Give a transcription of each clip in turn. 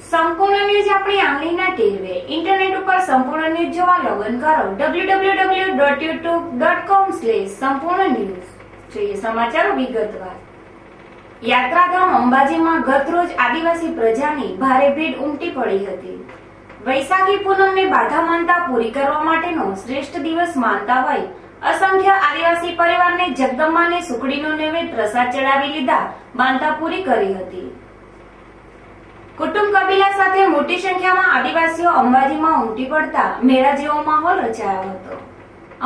સંપૂર્ણ ન્યૂઝ આપણી આંગળીના ટેરવે ઇન્ટરનેટ ઉપર સંપૂર્ણ ન્યૂઝ જોવા લોગિન કરો www.youtube.com/સંપૂર્ણ ન્યૂઝ। જોઈએ સમાચારો વિગતવાર। યાત્રાધામ અંબાજીમાં ગતરોજ આદિવાસી પ્રજાની ભારે ભીડ ઉમટી પડી હતી। વૈશાખી પૂનમને બાધા માનતા પૂરી કરવા માટેનો શ્રેષ્ઠ દિવસ માનતા હોય અસંખ્ય આદિવાસી પરિવારને જગદંબાને સુખડીનો નૈવેદ્ય પ્રસાદ ચડાવી લીધા માનતા પૂરી કરી હતી। કુટુંબ કબીલા સાથે મોટી સંખ્યામાં આદિવાસીઓ અંબાજીમાં ઉમટી પડતા મેળા જેવો માહોલ રચાયો હતો।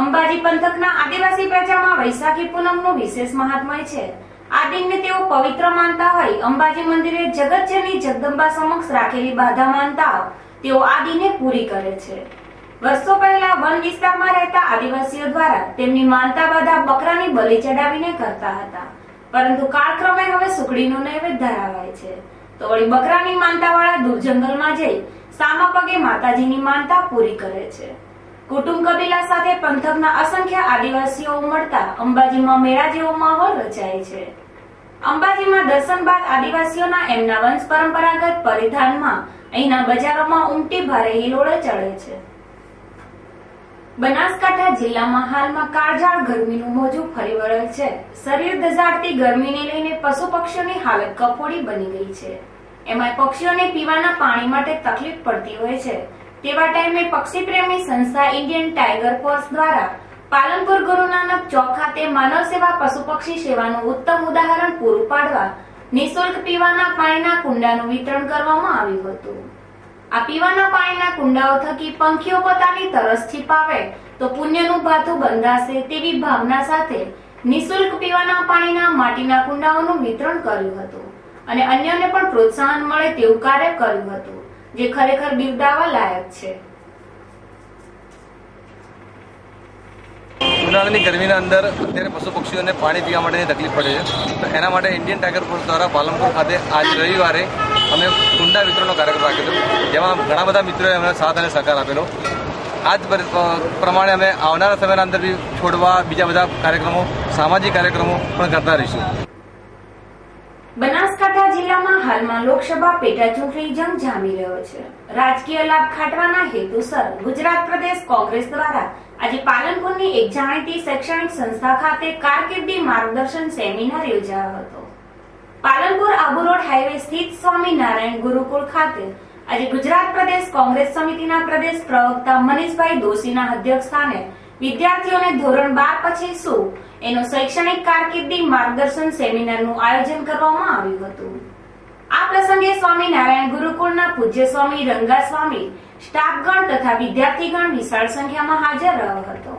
અંબાજી પંથકના આદિવાસી પ્રજામાં વૈશાખી પૂનમનું વિશેષ મહાત્મય છે। આ દિનને તેઓ પવિત્ર માનતા હોય અંબાજી મંદિરે જગતજનની જગદંબા સમક્ષ રાખેલી બાધા માનતા તેઓ આ દિને પૂરી કરે છે। વર્ષો પહેલા વન વિસ્તારમાં રહેતા આદિવાસીઓ દ્વારા તેમની માનતા બાધા બકરાની બલિ ચડાવીને કરતા હતા, પરંતુ કાળક્રમે હવે સુખડીનો નૈવેદ્ય ધરાવાય છે। તો વળી બકરાની માનતા વાળા દૂર જંગલમાં જઈ સામા પગે માતાજીની માનતા પૂરી કરે છે। કુટુંબ કબીલા સાથે પંથકના અસંખ્ય આદિવાસીઓ ઉમટતા અંબાજીમાં મેળા જેવો માહોલ રચાય છે। અંબાજીમાં દર્શન બાદ આદિવાસીઓના એમના વંશ પરંપરાગત પરિધાનમાં અહીંના બજારોમાં ઉમટી ભારે હિલોળે ચડે છે। બનાસકાંઠા જિલ્લામાં હાલમાં કાળઝાળ ગરમીનું મોજું ફરી વળેલ છે। શરીર ધજાડતી ગરમીને લઈને પશુ પક્ષીઓની હાલત કફોડી બની ગઈ છે। એમાં પક્ષીઓને પીવાના પાણી માટે તકલીફ પડતી હોય છે। તેવા ટાઈમે પક્ષી પ્રેમી સંસ્થા ઇન્ડિયન ટાઈગર ફોર્સ દ્વારા પાલનપુર ગુરુ નાનક ચોક ખાતે માનવ સેવા પશુ પક્ષી સેવાનું ઉત્તમ ઉદાહરણ પૂરું પાડવા નિઃશુલ્ક પીવાના પાણીના કુંડાનું વિતરણ કરવામાં આવ્યું હતું। આ પીવાના પાણીના કુંડાઓ થકી પંખીઓ પોતાની તરસ છીપાવે તો પુણ્યનું ભાથું બંધાશે તેવી ભાવના સાથે નિઃશુલ્ક પીવાના પાણીના માટીના કુંડાઓનું વિતરણ કર્યું હતું અને અન્યને પણ પ્રોત્સાહન મળે તેવું કાર્ય કર્યું હતું, જે ખરેખર બિરદાવવા લાયક છે। ઉનાળાની ગરમીના અંદર અત્યારે પશુ પક્ષીઓને પાણી પીવા માટેની તકલીફ પડે છે, તો એના માટે ઇન્ડિયન ટાઈગર ફોર્સ દ્વારા પાલનપુર ખાતે આજ રવિવારે અમે કુંડા વિતરણનો કાર્યક્રમ રાખ્યો હતો, જેમાં ઘણા બધા મિત્રોએ અમને સાથ અને સહકાર આપેલો। આ જ પ્રમાણે અમે આવનારા સમયના અંદર બી છોડવા બીજા બધા કાર્યક્રમો, સામાજિક કાર્યક્રમો પણ કરતા રહીશું। બનાસકાંઠા જિલ્લામાં હાલમાં લોકસભા પેટા ચૂંટણી જંગ જામી રહ્યો છે। રાજકીય લાભ ખાટવાના હેતુસર ગુજરાત પ્રદેશ કોંગ્રેસ દ્વારા આજે પાલનપુરની એક જાણીતી શૈક્ષણિક સંસ્થા ખાતે કારકિર્દી માર્ગદર્શન સેમિનાર યોજાયો હતો। પાલનપુર આબુ રોડ હાઈવે સ્થિત સ્વામિનારાયણ ગુરુકુળ ખાતે આજે ગુજરાત પ્રદેશ કોંગ્રેસ સમિતિના પ્રદેશ પ્રવક્તા મનીષભાઈ દોશીના અધ્યક્ષસ્થાને વિદ્યાર્થીઓને ધોરણ 12 પછી શું એનો શૈક્ષણિક કારકિર્દી માર્ગદર્શન સેમિનારનું આયોજન કરવામાં આવ્યું હતું। આ પ્રસંગે સ્વામિનારાયણ ગુરુકુળના પૂજ્ય સ્વામી રંગા સ્વામી, સ્ટાફગણ તથા વિદ્યાર્થીગણ વિશાળ સંખ્યામાં હાજર રહ્યો હતો।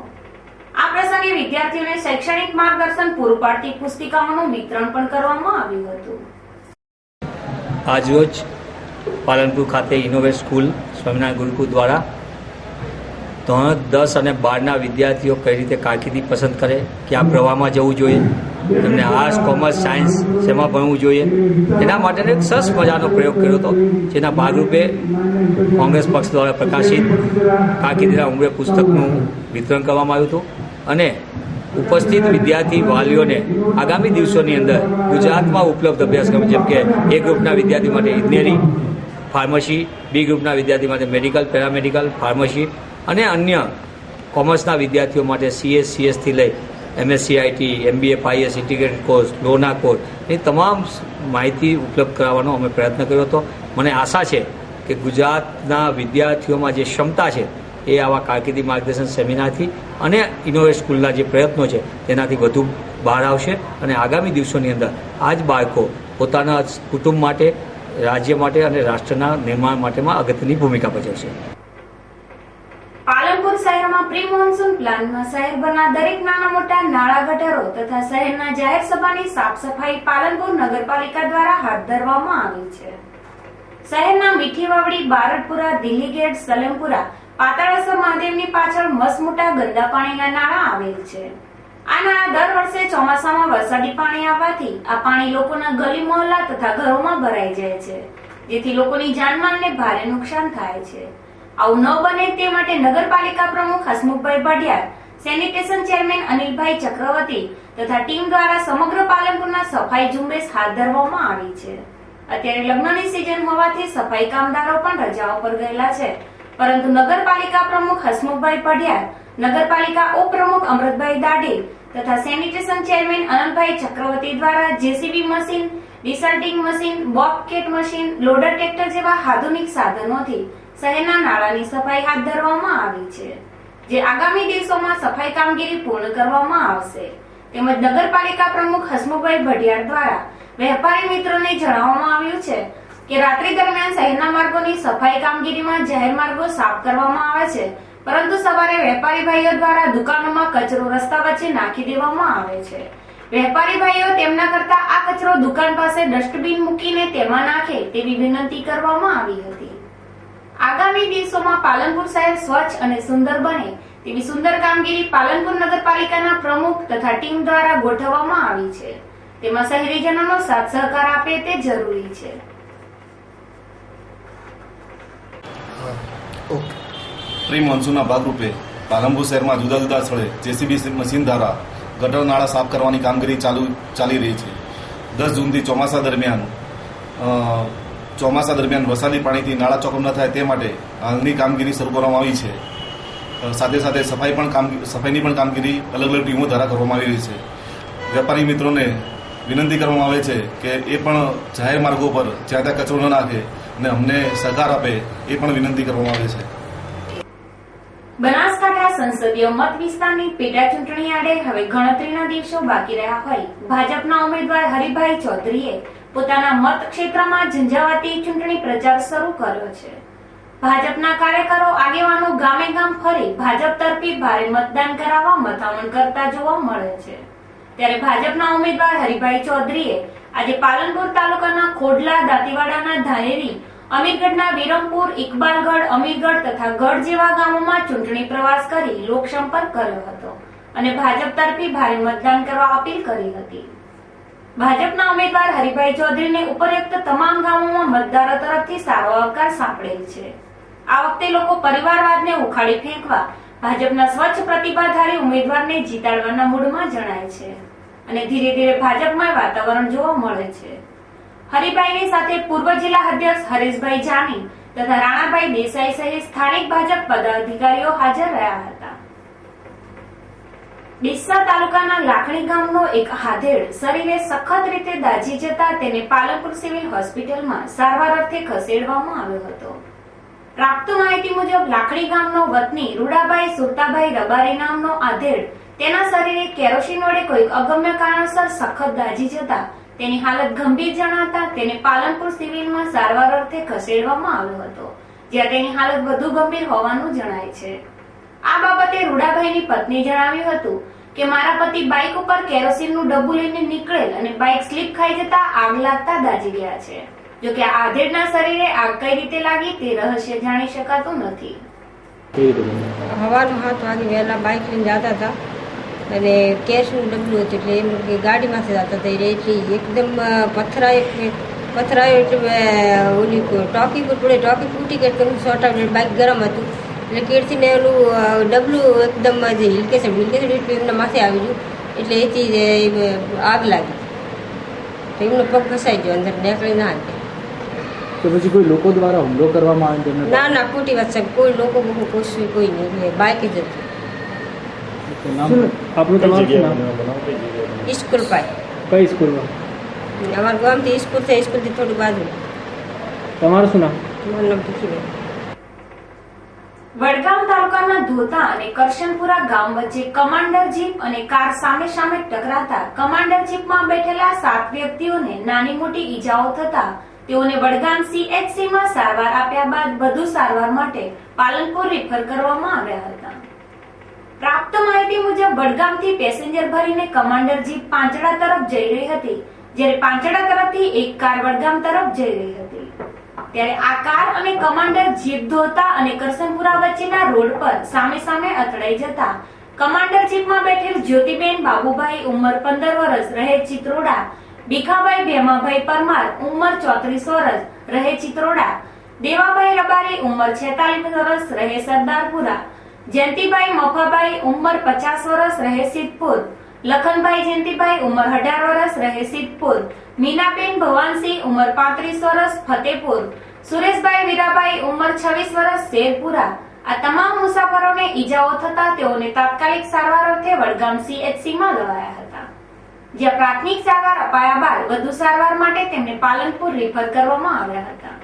આ પ્રસંગે વિદ્યાર્થીઓને શૈક્ષણિક માર્ગદર્શન પૂરું પાડતી પુસ્તિકાઓનું વિતરણ પણ કરવામાં આવ્યું હતું। આજરોજ પાલનપુર ખાતે ઇનોવેટ સ્કૂલ સ્વામિનારાયણ ગુરુકુળ દ્વારા ધોરણ 10 અને 12ના વિદ્યાર્થીઓ કઈ રીતે કારકિર્દી પસંદ કરે, કયા પ્રવાહમાં જવું જોઈએ, એમને આર્ટ્સ, કોમર્સ, સાયન્સ શેમાં ભણવું જોઈએ, એના માટેનો એક સરસ મજાનો પ્રયોગ કર્યો હતો, જેના ભાગરૂપે કોંગ્રેસ પક્ષ દ્વારા પ્રકાશિત કારકિર્દીના ઉંમરે પુસ્તકનું વિતરણ કરવામાં આવ્યું હતું અને ઉપસ્થિત વિદ્યાર્થી વાલીઓને આગામી દિવસોની અંદર ગુજરાતમાં ઉપલબ્ધ અભ્યાસક્રમ જેમ કે એ ગ્રુપના વિદ્યાર્થી માટે એન્જિનિયરિંગ, ફાર્મસી, બી ગ્રુપના વિદ્યાર્થી માટે મેડિકલ, પેરામેડિકલ, ફાર્મસી અને અન્ય કોમર્સના વિદ્યાર્થીઓ માટે CS થી લઈ MSc, MBA, IS, integrated course, લોના કોર્સ એ તમામ માહિતી ઉપલબ્ધ કરાવવાનો અમે પ્રયત્ન કર્યો હતો। મને આશા છે કે ગુજરાતના વિદ્યાર્થીઓમાં જે ક્ષમતા છે એ આવા કારકિર્દી માર્ગદર્શન સેમિનારથી અને ઇનોવેટ સ્કૂલના જે પ્રયત્નો છે તેનાથી વધુ બહાર આવશે અને આગામી દિવસોની અંદર આ જ બાળકો પોતાના કુટુંબ માટે, રાજ્ય માટે અને રાષ્ટ્રના નિર્માણ માટેમાં અગત્યની ભૂમિકા ભજવશે। પાલનપુર શહેરમાં પ્રી મોન્સૂન પ્લાનમાં શહેરભરના દરેક નાના મોટા નાળા ગટરો તથા શહેરના જાહેર સભાની સાફ સફાઈ પાલનપુર નગરપાલિકા દ્વારા હાથ ધરવામાં આવી છે। શહેરના મીઠીવાવડી, બારડપુરા, દિલ્હી ગેટ, સલેમપુરા, પાતાળેશ્વર મહાદેવની પાછળ મસમોટા ગંદા પાણીના નાળા આવેલ છે। આ નાળા દર વર્ષે ચોમાસામાં વરસાદી પાણી આવવાથી આ પાણી લોકોના ગલી મહોલ્લા તથા ઘરોમાં ભરાઈ જાય છે, જેથી લોકોની જાનમાલને ભારે નુકસાન થાય છે। આવું ન બને તે માટે નગરપાલિકા પ્રમુખ હસમુખભાઈ ભડિયાર, સેનિટેશન ચેરમેન અનિલભાઈ ચક્રવર્તી તથા ટીમ દ્વારા સમગ્ર પાલનપુરના સફાઈ ઝુંબેશ હાથ ધરવામાં આવી છે અત્યારે લગ્નની સિઝન હોવાથી સફાઈ કામદારો પણ રજાઓ પર ગયેલા છે, પરંતુ નગરપાલિકા પ્રમુખ હસમુખભાઈ પઢિયાર, નગરપાલિકા ઉપપ્રમુખ અમૃતભાઈ દાઢી તથા સેનિટેશન ચેરમેન અનંતભાઈ ચક્રવર્તી દ્વારા JCB machine, desilting machine, Bobcat machine, loader tractor જેવા આધુનિક સાધનોથી શહેરના નાળાની સફાઈ હાથ ધરવામાં આવી છે, જે આગામી દિવસોમાં સફાઈ કામગીરી પૂર્ણ કરવામાં આવશે. તેમજ નગરપાલિકા પ્રમુખ હસમુખભાઈ પઢિયાર દ્વારા વેપારી મિત્રોને જણાવવામાં આવ્યું છે કે રાત્રિ દરમિયાન શહેરના માર્ગોની સફાઈ કામગીરીમાં જાહેર માર્ગો સાફ કરવામાં આવે છે, પરંતુ સવારે વેપારી ભાઈઓ દ્વારા દુકાનોમાં કચરો રસ્તા વચ્ચે નાખી દેવામાં આવે છે. વેપારી ભાઈઓ તેમના કરતા આ કચરો દુકાન પાસે ડસ્ટબિન મૂકીને તેમાં નાખે તેવી વિનંતી કરવામાં આવી હતી. આગામી દિવસોમાં પાલનપુર શહેર સ્વચ્છ અને સુંદર બને તેવી સુંદર કામગીરી પાલનપુર નગરપાલિકાના પ્રમુખ તથા ટીમ દ્વારા ગોઠવવામાં આવી છે. તેમાં શહેરીજનોનો સાથ સહકાર આપે તે જરૂરી છે. પ્રી મોન્સૂનના ભાગરૂપે પાલનપુર શહેરમાં જુદા જુદા સ્થળે જેસીબી મશીન દ્વારા ગટર નાળા સાફ કરવાની કામગીરી ચાલી રહી છે. 10 જૂનથી ચોમાસા દરમિયાન વરસાદી પાણીથી નાળા ચોકઅપ ન થાય તે માટે હાલની કામગીરી શરૂ કરવામાં આવી છે. સાથે સાથે સફાઈની પણ કામગીરી અલગ અલગ ટીમો દ્વારા કરવામાં આવી રહી છે. વેપારી મિત્રોને વિનંતી કરવામાં આવે છે કે એ પણ જાહેર માર્ગો પર જ્યાં ત્યાં કચરો ન નાખે અને અમને સહકાર આપે એ પણ વિનંતી કરવામાં આવે છે. બનાસકાંઠા સંસદીય મત વિસ્તારની પેટા ચૂંટણી આડે હવે ગણતરીના દિવસો બાકી રહ્યા હોય ભાજપના ઉમેદવાર હરિભાઈ ચૌધરીએ પોતાના મત ક્ષેત્રમાં ઝંઝાવાતી ચૂંટણી પ્રચાર શરૂ કર્યો છે. ભાજપના કાર્યકરો આગેવાનો ગામે ગામ ફરી ભાજપ તરફી ભારે મતદાન કરાવવા મથામણ કરતા જોવા મળે છે. ત્યારે ભાજપના ઉમેદવાર હરિભાઈ ચૌધરીએ આજે પાલનપુર તાલુકાના ખોડલા, દાંતીવાડાના ધાનેરી, અમીરગઢના વિરમપુર, ઇકબાલગઢ, અમીરગઢ તથા ગઢ જેવા ગામોમાં ચૂંટણી પ્રવાસ કરી લોકસંપર્ક કર્યો હતો અને ભાજપ તરફી ભારે મતદાન કરવા અપીલ કરી હતી. ભાજપના ઉમેદવાર હરિભાઈ ચૌધરીને ઉપરોક્ત તમામ ગામોમાં મતદારો તરફથી સારો આવકાર સાંપડેલ છે. આ વખતે લોકો પરિવારવાદને ઉખાડી ફેંકવા ભાજપના સ્વચ્છ પ્રતિભાધારી ઉમેદવારને જીતાડવાના મૂડમાં જણાય છે અને ધીરે ધીરે ભાજપમાં વાતાવરણ જોવા મળે છે. હરિભાઈની સાથે પૂર્વ જિલ્લા અધ્યક્ષ હરેશભાઈ જાની તથા રાણાભાઈ દેસાઈ સહિત સ્થાનિક ભાજપ પદાધિકારીઓ હાજર રહ્યા હતા. ડીસા તાલુકાના લાખણી ગામનો એક હાથેડ શરીરે સખત રીતે દાઝી જતા તેને પાલનપુર સિવિલ હોસ્પિટલમાં સારવાર અર્થે ખસેડવામાં આવ્યો હતો. પ્રાપ્ત માહિતી મુજબ લાખણી ગામનો વતની રૂડાભાઈ સુરતાભાઈ રબારી નામનો આધેડ તેના શરીરે કેરોસીન વડે કોઈક અગમ્ય કારણસર સખત દાઝી જતા તેની હાલત ગંભીર જણાતા તેને પાલનપુર સિવિલમાં સારવાર અર્થે ખસેડવામાં આવ્યો હતો, જ્યાં તેની હાલત વધુ ગંભીર હોવાનું જણાય છે. આ બાબતે રૂડાભાઈની પત્ની જણાવ્યું હતું કે મારા પતિ બાઇક ઉપર કેરોસીનનું ડબ્બુ લઈને નીકળેલ અને બાઇક સ્લીપ ખાઈ જતા આગ લાગતા દાઝી ગયા છે. જો કે આધેડના શરીરે આગ કઈ રીતે લાગી તે રહસ્ય જાણી શકાતું નથી. સવારમાં 7 વાગે વહેલા બાઇક લઈને જતા હતા અને કેશનું ડબલું હતું એટલે એમ કે ગાડીમાંથી જતા હતા એટલે એકદમ પથરાયો એટલે ઓલી ટોકી પર પડે, ટોકી ફૂટી ગઈ કે સોટા બાઇક ગરમ હતું એટલે કેરથી ઓલું ડબલું એકદમ જે હિલકેસડ એટલે એમના માથે આવી ગયું એટલે એથી આગ લાગી તો એમનો પગ ફસાઈ ગયો, અંદર નીકળી ના શકે. તો પછી કોઈ લોકો દ્વારા હુમલો કરવામાં આવે તેમને? ના ખોટી વાત છે, કોઈ લોકો બહુ પૂછ્યું કોઈ નહીં, બાઇક જ હતું. આપણું તમારું નામ? સ્કૂલ પાસે. કઈ સ્કૂલમાં? અમારા ગામથી સ્કૂલ છે, સ્કૂલથી થોડી બાજુ. તમારું શું નામ? મારું નામ ભીખીબેન. વડગામ તાલુકાના ધોતા અને કરશનપુરા ગામ વચ્ચે કમાન્ડર જીપ અને કાર સામે સામે ટકરાતા કમાન્ડર જીપમાં બેઠેલા 7 વ્યક્તિઓને નાની મોટી ઈજાઓ થતા તેઓને વડગામ CHCમાં સારવાર આપ્યા બાદ વધુ સારવાર માટે પાલનપુર રેફર કરવામાં આવ્યા હતા. પ્રાપ્ત માહિતી મુજબ વડગામથી પેસેન્જર ભરીને કમાન્ડર જીપ પાંચડા તરફ જઈ રહી હતી, જ્યારે પાંચડા તરફથી એક કાર વડગામ તરફ જઈ રહી હતી. ત્યારે આ કાર અને કમાન્ડર જીપ ધોતા અને કરશનપુરા વચ્ચેના રોડ પર સામે સામે અથડાઈ જતા કમાન્ડર જીપમાં બેઠેલ જ્યોતિબેન બાબુભાઈ ઉંમર 15 વર્ષ રહે ચિત્રોડા, ભીખાભાઈ ભેમાભાઈ પરમાર ઉંમર 34 વર્ષ રહે ચિત્રોડા, દેવાભાઈ રબારી ઉંમર 46 વર્ષ રહે સરદારપુરા, જયંતિભાઈ મફાભાઈ ઉંમર 50 વર્ષ રહે સિદ્ધપુર, લખનભાઈ જયંતિભાઈ ઉંમર 18 વર્ષ રહે સિદ્ધપુર, મીનાબેન ભવાનસિંહ ઉંમર 35 વર્ષ ફતેપુર, સુરેશભાઈ વીરાભાઈ ઉંમર 26 વર્ષ શેરપુરા. આ તમામ મુસાફરોને ઈજાઓ થતા તેઓને તાત્કાલિક સારવાર અર્થે વડગામ CHCમાં લવાયા હતા, જ્યાં પ્રાથમિક સારવાર અપાયા બાદ વધુ સારવાર માટે તેમને પાલનપુર રિફર કરવામાં આવ્યા હતા.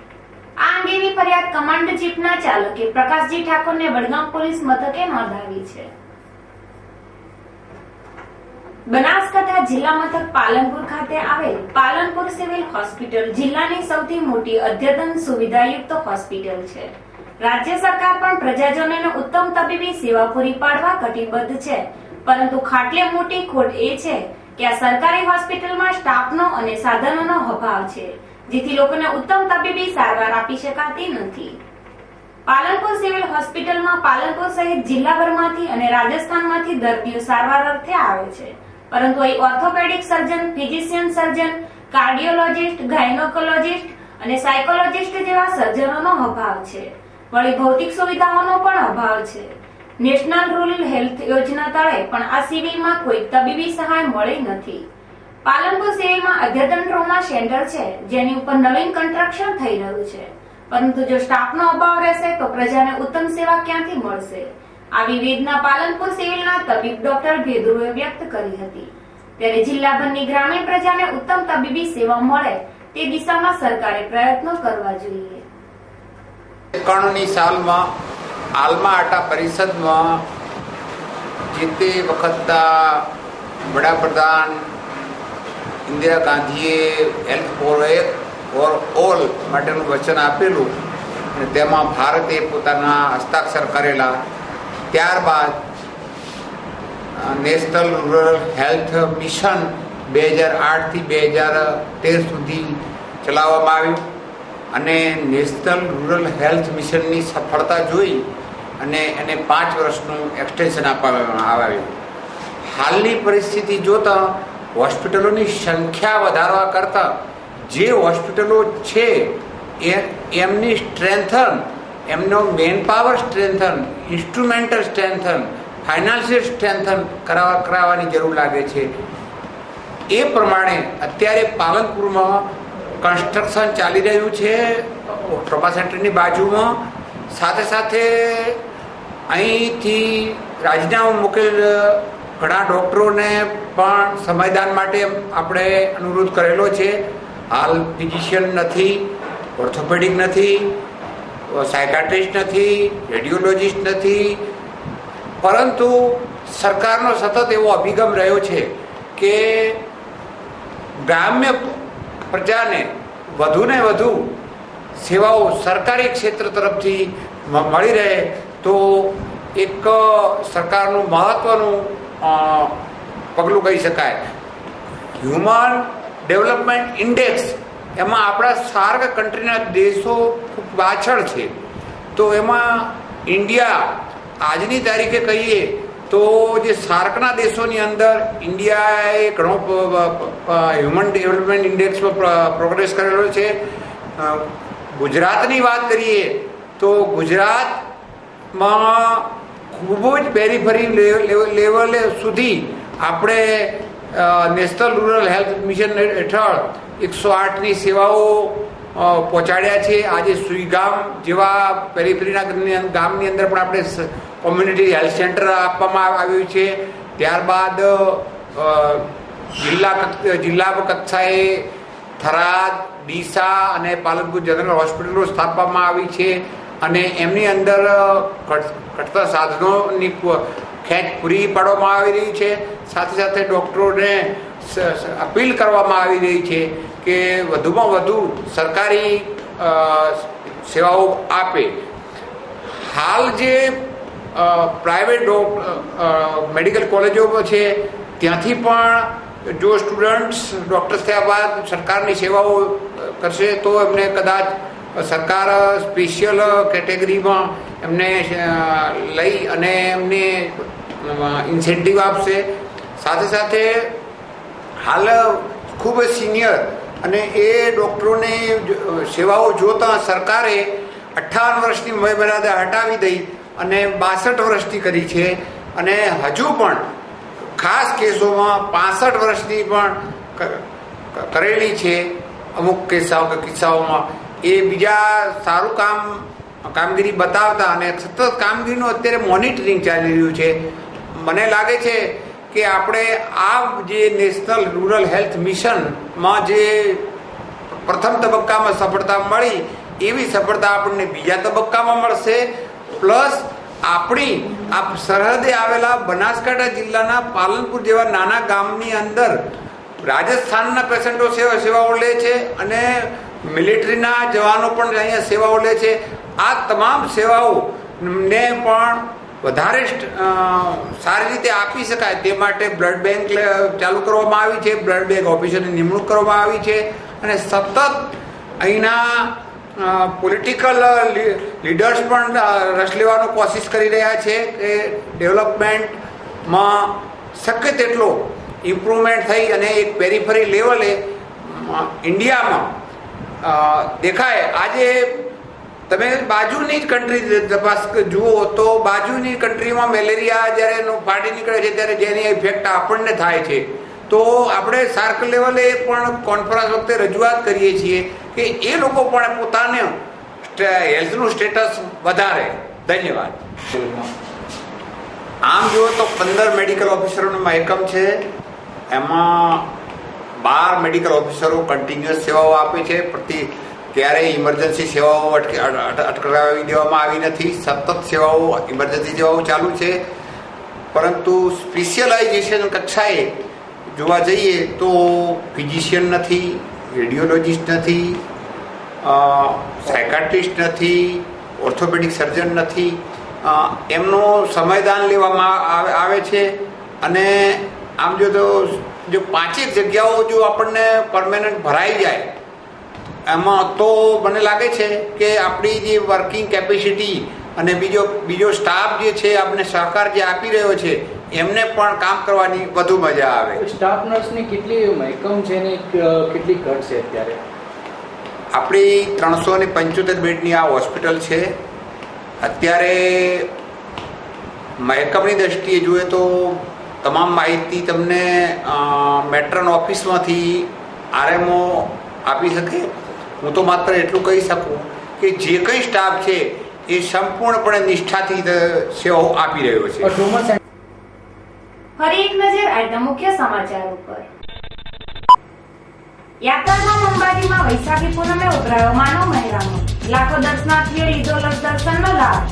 આ અંગેની ફરિયાદ કમાન્ડ જીપના ચાલકે પ્રકાશજી ઠાકોરને વડગામ પોલીસ મથકે નોંધાવી છે. બનાસકાંઠા જિલ્લા મથક પાલનપુર ખાતે આવેલ પાલનપુર સિવિલ હોસ્પિટલ જિલ્લાની સૌથી મોટી અદ્યતન સુવિધાયુક્ત હોસ્પિટલ છે. રાજ્ય સરકાર પણ પ્રજાજનોને ઉત્તમ તબીબી સેવા પૂરી પાડવા કટિબદ્ધ છે, પરંતુ ખાટલે મોટી ખોટ એ છે કે આ સરકારી હોસ્પિટલમાં સ્ટાફનો અને સાધનોનો અભાવ છે, જેથી લોકોને ઉત્તમ તબીબી સારવાર આપી શકાતી નથી. પાલનપુર સિવિલ હોસ્પિટલમાં પાલનપુર સહિત જિલ્લાભરમાંથી અને રાજસ્થાનમાંથી દર્દીઓ સારવાર અર્થે આવે છે, પરંતુ અહીં ઓર્થોપેડિક સર્જન, ફિઝિશિયન સર્જન, કાર્ડિયોલોજિસ્ટ, ગાયનોકોલોજિસ્ટ અને સાયકોલોજિસ્ટ જેવા સર્જનોનો અભાવ છે. વળી ભૌતિક સુવિધાઓનો પણ અભાવ છે. નેશનલ રૂરલ હેલ્થ યોજના તળે પણ આ સિવિલમાં કોઈ તબીબી સહાય મળી નથી. પાલનપુર સિવિલમાં અદ્યતન ટ્રોમા સેન્ટર છે, જેની ઉપર નવીન કન્સ્ટ્રક્શન થઈ રહ્યું છે, પરંતુ જો સ્ટાફનો અભાવ રહેશે તો પ્રજાને ઉત્તમ સેવા ક્યાંથી મળશે? આવી વેદના પાલનપુર સિવિલના તબીબ ડોક્ટર ભેદુએ વ્યક્ત કરી હતી. ત્યારે જિલ્લાભરની ગ્રામીણ પ્રજાને ઉત્તમ તબીબી સેવા મળે તે દિશામાં સરકારે પ્રયત્નો કરવા જોઈએ. 91ની સાલમાં આલમા આટા પરિષદમાં જે તે વખતના વડાપ્રધાન ઇન્દિરા ગાંધીએ હેલ્થ ફોર ઓલ માટેનું વચન આપેલું અને તેમાં ભારતે પોતાના હસ્તાક્ષર કરેલા. ત્યારબાદ નેશનલ રૂરલ હેલ્થ મિશન 2008થી 2013 સુધી ચલાવવામાં આવ્યું અને નેશનલ રૂરલ હેલ્થ મિશનની સફળતા જોઈ અને એને 5 વર્ષનું એક્સટેન્શન આપવામાં આવ્યું. હાલની પરિસ્થિતિ જોતા હોસ્પિટલોની સંખ્યા વધારવા કરતાં જે હોસ્પિટલો છે એમની સ્ટ્રેન્થન, એમનો man power strengthen, instrumental strengthen, financial strengthen કરાવવાની જરૂર લાગે છે. એ પ્રમાણે અત્યારે પાલનપુરમાં કન્સ્ટ્રક્શન ચાલી રહ્યું છે ટ્રોમા સેન્ટરની બાજુમાં. સાથે સાથે અહીંથી રાજીનામું મૂકેલ ઘણા ડૉક્ટરોને પણ સમયદાન માટે આપણે અનુરોધ કરેલો છે. હાલ ફિઝિશિયન નથી, ઓર્થોપેડિક નથી, સાયકાટ્રિસ્ટ નથી, રેડિયોલોજિસ્ટ નથી, પરંતુ સરકારનો સતત એવો અભિગમ રહ્યો છે કે ગ્રામ્ય પ્રજાને વધુને વધુ સેવાઓ સરકારી ક્ષેત્ર તરફથી મળી રહે તો એક સરકારનું મહત્વનું પગલું કહી શકાય. હ્યુમન ડેવલપમેન્ટ ઇન્ડેક્સ એમાં આપણા સાર્ક કન્ટ્રીના દેશો ખૂબ પાછળ છે, તો એમાં ઇન્ડિયા આજની તારીખે કહીએ તો જે સાર્કના દેશોની અંદર ઇન્ડિયાએ ઘણો હ્યુમન ડેવલપમેન્ટ ઇન્ડેક્સમાં પ્રોગ્રેસ કરેલો છે. ગુજરાતની વાત કરીએ તો ગુજરાતમાં ખૂબ જ પેરીફરી લેવલે સુધી આપણે નેશનલ રૂરલ હેલ્થ મિશન હેઠળ 108ની સેવાઓ પહોંચાડ્યા છે. આજે સુઈગામ જેવા પેરીફરીના ગામની અંદર પણ આપણે કોમ્યુનિટી હેલ્થ સેન્ટર આપવામાં આવ્યું છે. ત્યારબાદ જિલ્લા કક્ષાએ થરાદ, ડીસા અને પાલનપુર જનરલ હોસ્પિટલો સ્થાપવામાં આવી છે અને એમની અંદર ઘટતા સાધનોની ખેંચ પૂરી પાડવામાં આવી રહી છે. સાથે સાથે ડૉક્ટરોને અપીલ કરવામાં આવી રહી છે કે વધુમાં વધુ સરકારી સેવાઓ આપે. હાલ જે પ્રાઇવેટ મેડિકલ કોલેજો છે ત્યાંથી પણ જો સ્ટુડન્ટ્સ ડૉક્ટર્સ થયા બાદ સરકારની સેવાઓ કરશે તો એમને કદાચ સરકાર સ્પેશિયલ કેટેગરીમાં એમને લઈ અને એમને ઇન્સેન્ટિવ આપશે. સાથે સાથે હાલ ખૂબ સિનિયર અને એ ડૉક્ટરોને સેવાઓ જોતાં સરકારે 58 વર્ષની વયમર્યાદા હટાવી દઈ અને 62 વર્ષથી કરી છે અને હજુ પણ ખાસ કેસોમાં 65 વર્ષની પણ કરેલી છે અમુક કિસ્સાઓમાં. એ બીજા સારું કામગીરી બતાવતા અને સતત કામગીરીનું અત્યારે મોનિટરિંગ ચાલી રહ્યું છે. મને લાગે છે કે આપણે આ જે નેશનલ રૂરલ હેલ્થ મિશનમાં જે પ્રથમ તબક્કામાં સફળતા મળી એવી સફળતા આપણને બીજા તબક્કામાં મળશે. પ્લસ આપણી આ સરહદે આવેલા બનાસકાંઠા જિલ્લાના પાલનપુર જેવા નાના ગામની અંદર રાજસ્થાનના પેશન્ટો સેવાઓ લે છે અને મિલિટરીના જવાનો પણ અહીંયા સેવાઓ લે છે. આ તમામ સેવાઓને પણ વધારે સારી રીતે આપી શકાય તે માટે બ્લડ બેંક ચાલુ કરવામાં આવી છે. બ્લડ બેંક ઓફિસરની નિમણૂક કરવામાં આવી છે અને સતત અહીંના પોલિટિકલ લીડર્સ પણ રસ લેવાનો કોશિશ કરી રહ્યા છે કે ડેવલપમેન્ટમાં શક્ય તેટલો ઇમ્પ્રુવમેન્ટ થઈ અને એક પેરીફરી લેવલે ઇન્ડિયામાં દેખાય. આજે તમે બાજુની જ કન્ટ્રી તપાસ જુઓ તો બાજુની કન્ટ્રીમાં મેલેરિયા જ્યારે ફાટી નીકળે છે ત્યારે જેની ઇફેક્ટ આપણને થાય છે. તો આપણે સાર્ક લેવલે પણ કોન્ફરન્સ વખતે રજૂઆત કરીએ છીએ કે એ લોકો પણ પોતાને હેલ્થનું સ્ટેટસ વધારે. ધન્યવાદ. આમ જુઓ તો 15 મેડિકલ ઓફિસરોનો મહેકમ છે. એમાં 12 મેડિકલ ઓફિસરો કન્ટિન્યુઅસ સેવાઓ આપે છે. ક્યારેય ઇમરજન્સી સેવાઓ અટકાવી દેવામાં આવી નથી. સતત સેવાઓ ઇમરજન્સી સેવાઓ ચાલુ છે. પરંતુ સ્પેશિયલાઇઝેશન કક્ષાએ જોવા જઈએ તો ફિઝિશિયન નથી, રેડિયોલોજિસ્ટ નથી, સાયકાટ્રિસ્ટ નથી, ઓર્થોપેડિક સર્જન નથી. એમનું સંવિધાન લેવામાં આવે છે. અને આમ જો 5 જગ્યાઓ જો આપણને પરમેનન્ટ ભરાઈ જાય એમાં તો મને લાગે છે કે આપણી જે વર્કિંગ કેપેસિટી અને બીજો સ્ટાફ જે છે આપણે સહકાર જે આપી રહ્યો છે એમને પણ કામ કરવાની વધુ મજા આવે. સ્ટાફ નર્સની કેટલી મહેકમ છે ને કેટલી ઘટ છે અત્યારે? આપણી 375 બેડની આ હોસ્પિટલ છે. અત્યારે મહેકમની દ્રષ્ટિએ જોઈએ તો તમામ માહિતી તમને મેટ્રન ઓફિસમાંથી આરએમઓ આપી શકે. હું તો માત્ર એટલું કહી શકું કે જે કંઈ સ્ટાફ છે એ સંપૂર્ણપણે નિષ્ઠાથી સેવાઓ આપી રહ્યો છે. ફરી એક નજર આજના મુખ્ય સમાચાર ઉપર. યાત્રાધામ અંબાજીમાં વૈશાખી પૂનમે ઉભરાયો માનવ મહેરામણ. લાખો દર્શનાર્થીઓએ લીધો દર્શનનો લાભ.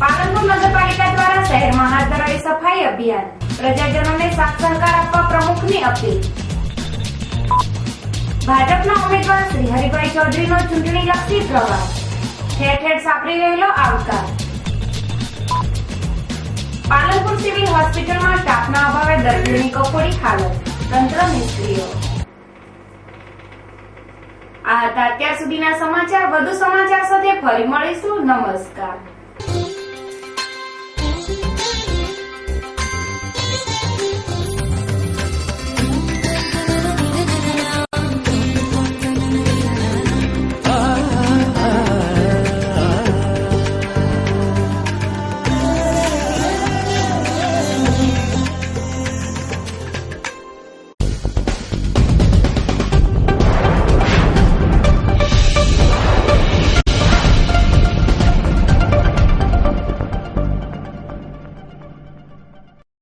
પાલનપુર નગરપાલિકા દ્વારા શહેરમાં હાથ ધરાવી સફાઈ અભિયાન. પ્રજાજનોને સાથ સહકાર આપવા પ્રમુખની અપીલ. ભાજપના ઉમેદવાર શ્રી હરિભાઈ ચૌધરીનો ચૂંટણીલક્ષી પ્રવાસ. ઠેર ઠેર સાંપડી રહેલો આવકાર. પાલનપુર સિવિલ હોસ્પિટલમાં સ્ટાફના અભાવે દર્દીઓની કફોડી હાલત. તંત્ર નિષ્ક્રિય. આ હતા અત્યાર સુધીના સમાચાર. વધુ સમાચાર સાથે ફરી મળીશું. નમસ્કાર.